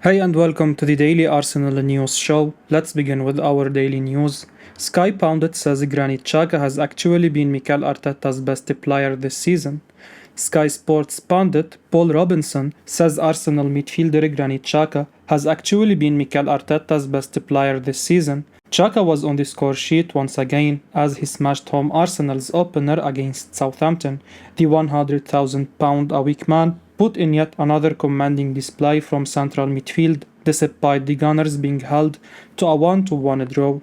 Hey and welcome to the Daily Arsenal News Show. Let's begin with our daily news. Sky Pundit says Granit Xhaka has actually been Mikel Arteta's best player this season. Sky Sports pundit Paul Robinson says Arsenal midfielder Granit Xhaka has actually been Mikel Arteta's best player this season. Xhaka was on the score sheet once again as he smashed home Arsenal's opener against Southampton. The £100,000 a week man put in yet another commanding display from central midfield despite the Gunners being held to a 1-1 draw.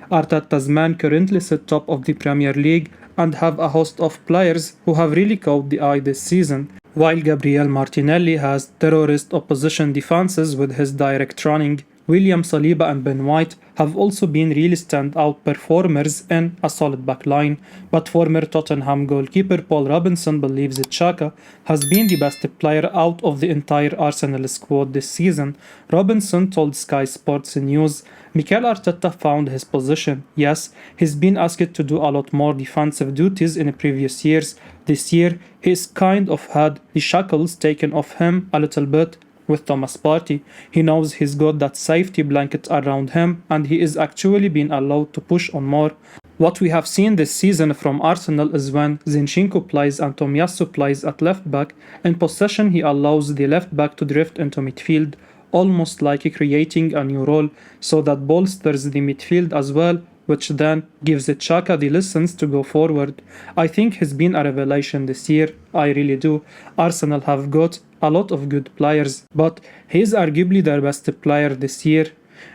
Arteta's men currently sit top of the Premier League and have a host of players who have really caught the eye this season, while Gabriel Martinelli has terrorist opposition defenses with his direct running. William Saliba and Ben White have also been really standout performers in a solid backline, but former Tottenham goalkeeper Paul Robinson believes that Xhaka has been the best player out of the entire Arsenal squad this season. Robinson told Sky Sports News, Mikel Arteta found his position. Yes, he's been asked to do a lot more defensive duties in previous years. This year, he's kind of had the shackles taken off him a little bit with Thomas Partey. He knows he's got that safety blanket around him and he is actually being allowed to push on more. What we have seen this season from Arsenal is when Zinchenko plays and Tomiyasu plays at left back, in possession he allows the left back to drift into midfield, almost like creating a new role, so that bolsters the midfield as well, which then gives Xhaka the license to go forward. I think he's been a revelation this year, I really do. Arsenal have got a lot of good players, but he is arguably their best player this year.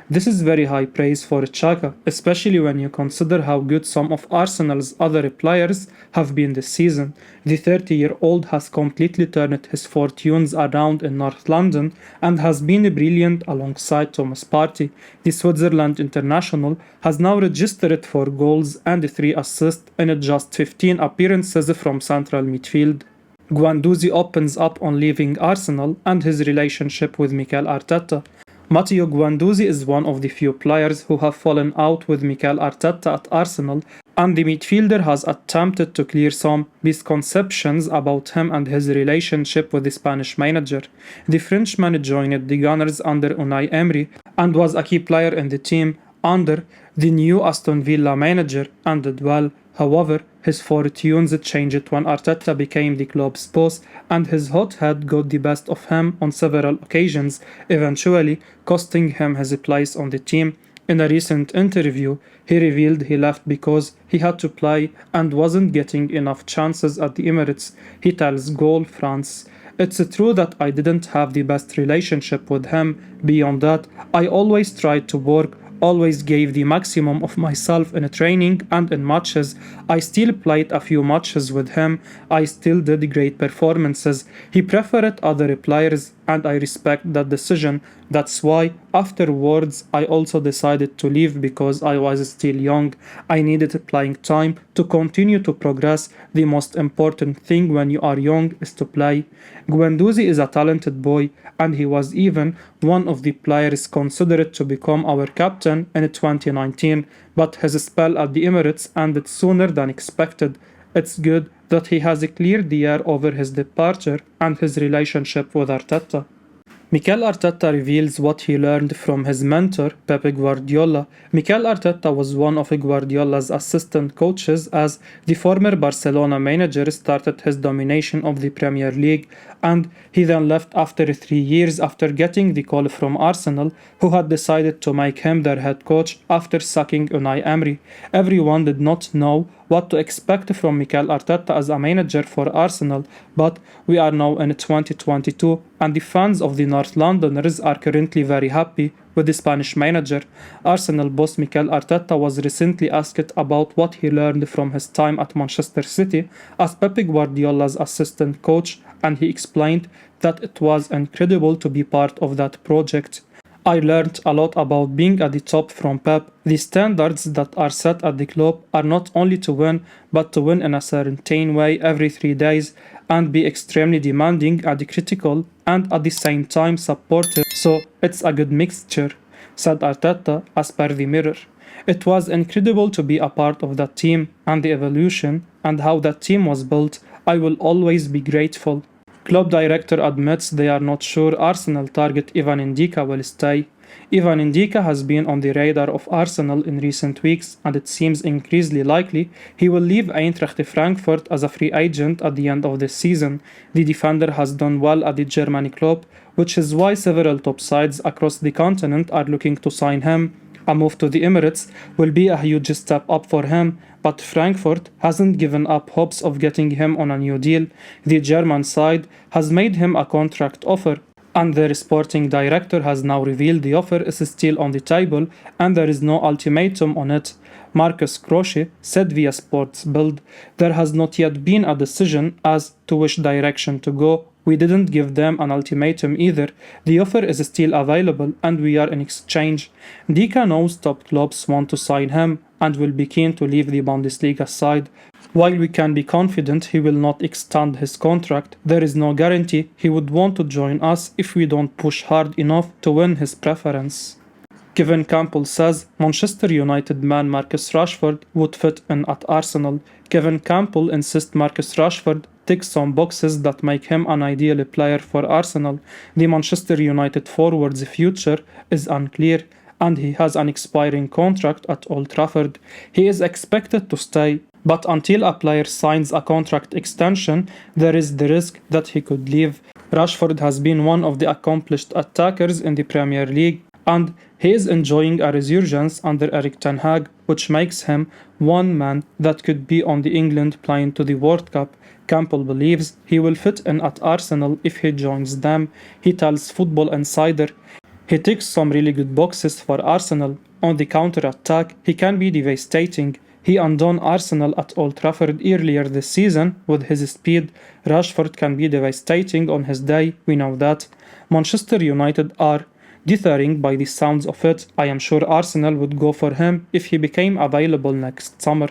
This is very high praise for Xhaka, especially when you consider how good some of Arsenal's other players have been this season. The 30-year-old has completely turned his fortunes around in North London and has been brilliant alongside Thomas Partey. The Switzerland international has now registered 4 goals and 3 assists in just 15 appearances from central midfield. Guendouzi opens up on leaving Arsenal and his relationship with Mikel Arteta. Matteo Guendouzi is one of the few players who have fallen out with Mikel Arteta at Arsenal, and the midfielder has attempted to clear some misconceptions about him and his relationship with the Spanish manager. The Frenchman joined the Gunners under Unai Emery and was a key player in the team under the new Aston Villa manager and did well. However, his fortunes changed when Arteta became the club's boss and his hot head got the best of him on several occasions, eventually costing him his place on the team. In a recent interview, he revealed he left because he had to play and wasn't getting enough chances at the Emirates. He tells Goal France, "It's true that I didn't have the best relationship with him. Beyond that, I always tried to work, always gave the maximum of myself in training and in matches. I still played a few matches with him. I still did great performances. He preferred other players and I respect that decision. That's why afterwards I also decided to leave because I was still young. I needed playing time to continue to progress. The most important thing when you are young is to play." Guendouzi is a talented boy and he was even one of the players considered to become our captain in 2019, but his spell at the Emirates ended sooner than expected. It's good that he has cleared the air over his departure and his relationship with Arteta. Mikel Arteta reveals what he learned from his mentor, Pep Guardiola. Mikel Arteta was one of Guardiola's assistant coaches as the former Barcelona manager started his domination of the Premier League, and he then left after 3 years after getting the call from Arsenal, who had decided to make him their head coach after sacking Unai Emery. Everyone did not know what to expect from Mikel Arteta as a manager for Arsenal, but we are now in 2022 and the fans of the North Londoners are currently very happy with the Spanish manager. Arsenal boss Mikel Arteta was recently asked about what he learned from his time at Manchester City as Pep Guardiola's assistant coach, and he explained that it was incredible to be part of that project. I learned a lot about being at the top from Pep. The standards that are set at the club are not only to win, but to win in a certain way every 3 days and be extremely demanding and critical and at the same time supportive. So it's a good mixture, said Arteta as per the Mirror. It was incredible to be a part of that team and the evolution and how that team was built. I will always be grateful. Club director admits they are not sure Arsenal target Evan Ndicka will stay. Evan Ndicka has been on the radar of Arsenal in recent weeks, and it seems increasingly likely he will leave Eintracht Frankfurt as a free agent at the end of this season. The defender has done well at the German club, which is why several top sides across the continent are looking to sign him. A move to the Emirates will be a huge step up for him, but Frankfurt hasn't given up hopes of getting him on a new deal. The German side has made him a contract offer, and their sporting director has now revealed the offer is still on the table and there is no ultimatum on it. Marcus Rashford said via Sports Bild, "There has not yet been a decision as to which direction to go. We didn't give them an ultimatum either. The offer is still available and we are in exchange." Ndicka knows top clubs want to sign him and will be keen to leave the Bundesliga side. While we can be confident he will not extend his contract, there is no guarantee he would want to join us if we don't push hard enough to win his preference. Kevin Campbell says Manchester United man Marcus Rashford would fit in at Arsenal. Kevin Campbell insists Marcus Rashford ticks some boxes that make him an ideal player for Arsenal. The Manchester United forward's future is unclear, and he has an expiring contract at Old Trafford. He is expected to stay, but until a player signs a contract extension, there is the risk that he could leave. Rashford has been one of the accomplished attackers in the Premier League, and he is enjoying a resurgence under Erik ten Hag, which makes him one man that could be on the England plane to the World Cup. Campbell believes he will fit in at Arsenal if he joins them. He tells Football Insider, "He ticks some really good boxes for Arsenal. On the counter-attack, he can be devastating. He undone Arsenal at Old Trafford earlier this season with his speed. Rashford can be devastating on his day, we know that." Manchester United are dithering by the sounds of it. I am sure Arsenal would go for him if he became available next summer.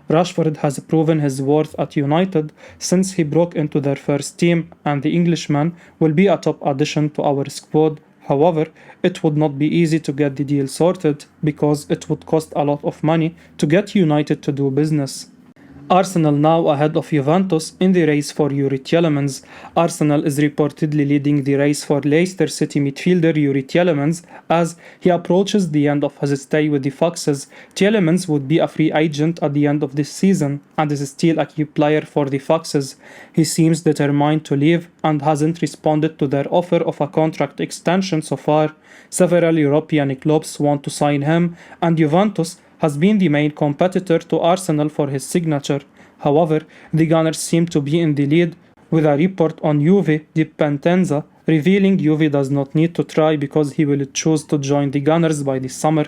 Rashford has proven his worth at United since he broke into their first team, and the Englishman will be a top addition to our squad. However, it would not be easy to get the deal sorted because it would cost a lot of money to get United to do business. Arsenal now ahead of Juventus in the race for Youri Tielemans. Arsenal is reportedly leading the race for Leicester City midfielder Youri Tielemans as he approaches the end of his stay with the Foxes. Tielemans would be a free agent at the end of this season and is still a key player for the Foxes. He seems determined to leave and hasn't responded to their offer of a contract extension so far. Several European clubs want to sign him, and Juventus has been the main competitor to Arsenal for his signature. However, the Gunners seem to be in the lead, with a report on Juve di Pentenza revealing Juve does not need to try because he will choose to join the Gunners by the summer.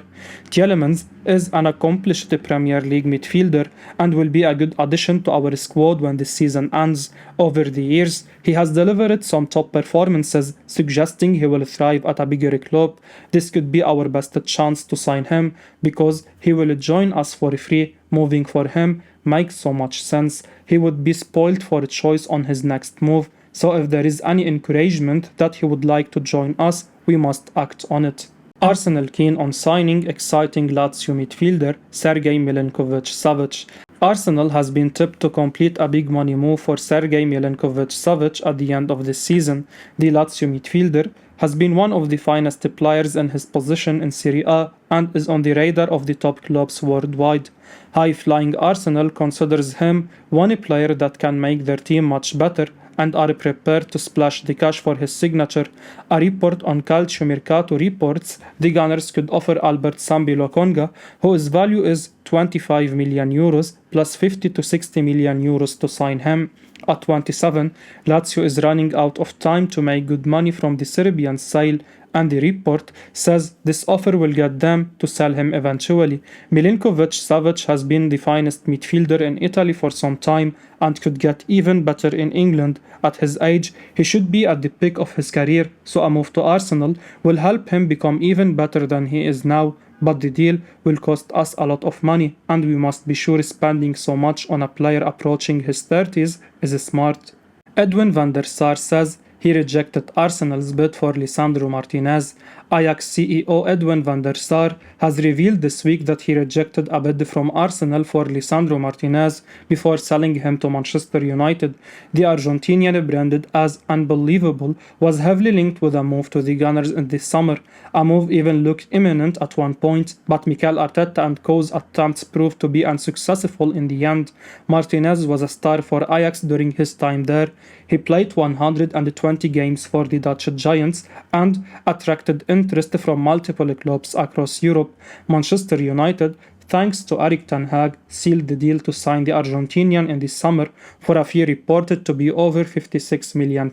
Tielemans is an accomplished Premier League midfielder and will be a good addition to our squad when the season ends. Over the years, he has delivered some top performances, suggesting he will thrive at a bigger club. This could be our best chance to sign him because he will join us for free. Moving for him makes so much sense. He would be spoiled for a choice on his next move. So if there is any encouragement that he would like to join us, we must act on it. Arsenal keen on signing exciting Lazio midfielder Sergej Milinkovic Savic. Arsenal has been tipped to complete a big money move for Sergej Milinkovic Savic at the end of this season. The Lazio midfielder has been one of the finest players in his position in Serie A and is on the radar of the top clubs worldwide. High-flying Arsenal considers him one player that can make their team much better and are prepared to splash the cash for his signature. A report on Calcio Mercato reports the Gunners could offer Albert Sambi Lokonga, whose value is 25 million euros plus 50 to 60 million euros to sign him. At 27, Lazio is running out of time to make good money from the Serbian sale, and the report says this offer will get them to sell him eventually. Milinkovic Savic has been the finest midfielder in Italy for some time and could get even better in England. At his age, he should be at the peak of his career, so a move to Arsenal will help him become even better than he is now. But the deal will cost us a lot of money, and we must be sure spending so much on a player approaching his 30s is smart. Edwin van der Sar says he rejected Arsenal's bid for Lisandro Martinez. Ajax CEO Edwin van der Sar has revealed this week that he rejected a bid from Arsenal for Lisandro Martinez before selling him to Manchester United. The Argentinian, branded as unbelievable, was heavily linked with a move to the Gunners in the summer. A move even looked imminent at one point, but Mikel Arteta and co.'s attempts proved to be unsuccessful in the end. Martinez was a star for Ajax during his time there. He played 120 games for the Dutch Giants and attracted interest from multiple clubs across Europe. Manchester United, thanks to Erik ten Hag, sealed the deal to sign the Argentinian in the summer for a fee reported to be over £56 million.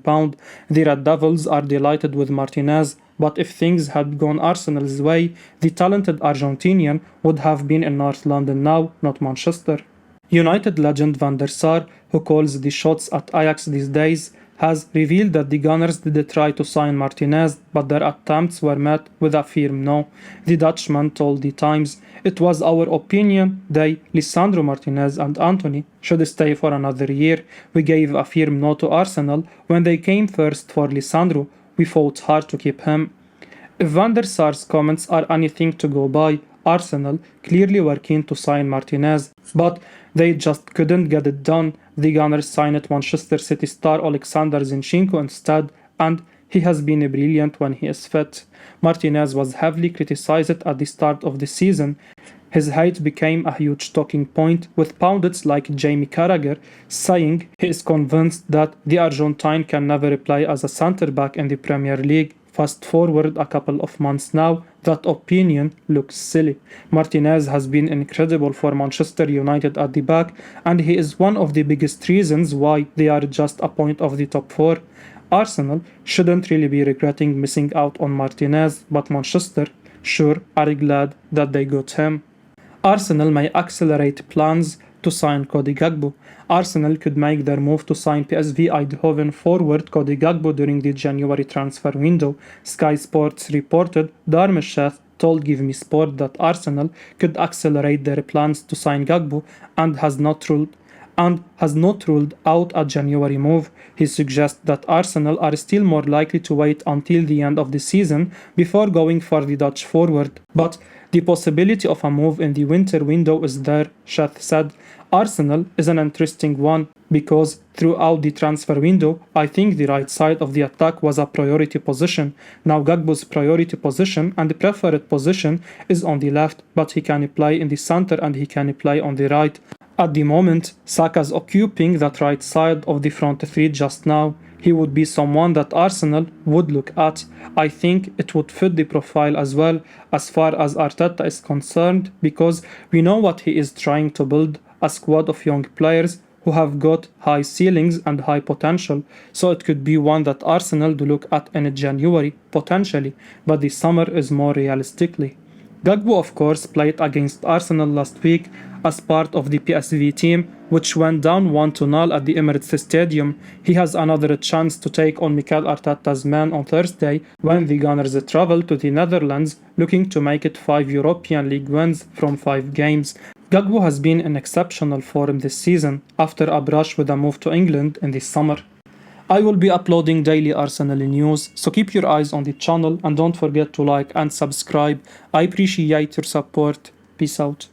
The Red Devils are delighted with Martinez, but if things had gone Arsenal's way, the talented Argentinian would have been in North London now, not Manchester. United legend Van der Sar, who calls the shots at Ajax these days, has revealed that the Gunners did try to sign Martinez, but their attempts were met with a firm no. The Dutchman told the Times, "It was our opinion they, Lisandro Martinez and Anthony, should stay for another year. We gave a firm no to Arsenal when they came first for Lisandro. We fought hard to keep him." If Van der Sar's comments are anything to go by, Arsenal clearly were keen to sign Martinez, but they just couldn't get it done. The Gunners signed Manchester City star Alexander Zinchenko instead, and he has been brilliant when he is fit. Martinez was heavily criticized at the start of the season. His height became a huge talking point, with pundits like Jamie Carragher saying he is convinced that the Argentine can never play as a centre-back in the Premier League. Fast forward a couple of months now, that opinion looks silly. Martinez has been incredible for Manchester United at the back, and he is one of the biggest reasons why they are just a point of the top four. Arsenal shouldn't really be regretting missing out on Martinez, but Manchester sure are glad that they got him. Arsenal may accelerate plans to sign Cody Gakpo. Arsenal could make their move to sign PSV Eindhoven forward Cody Gakpo during the January transfer window. Sky Sports reported Darmstadt told Give Me Sport that Arsenal could accelerate their plans to sign Gakpo and has not ruled out a January move. He suggests that Arsenal are still more likely to wait until the end of the season before going for the Dutch forward. But the possibility of a move in the winter window is there, Sheth said. Arsenal is an interesting one because throughout the transfer window, I think the right side of the attack was a priority position. Now Gakpo's priority position and the preferred position is on the left, but he can play in the center and he can play on the right. At the moment, Saka's occupying that right side of the front three just now. He would be someone that Arsenal would look at. I think it would fit the profile as well as far as Arteta is concerned, because we know what he is trying to build, a squad of young players who have got high ceilings and high potential. So it could be one that Arsenal do look at in January, potentially, but the summer is more realistically. Gakpo, of course, played against Arsenal last week as part of the PSV team, which went down 1-0 at the Emirates Stadium. He has another chance to take on Mikel Arteta's men on Thursday when the Gunners travel to the Netherlands, looking to make it 5 European League wins from 5 games. Gakpo has been in exceptional form this season after a brush with a move to England in the summer. I will be uploading daily Arsenal news, so keep your eyes on the channel and don't forget to like and subscribe. I appreciate your support. Peace out.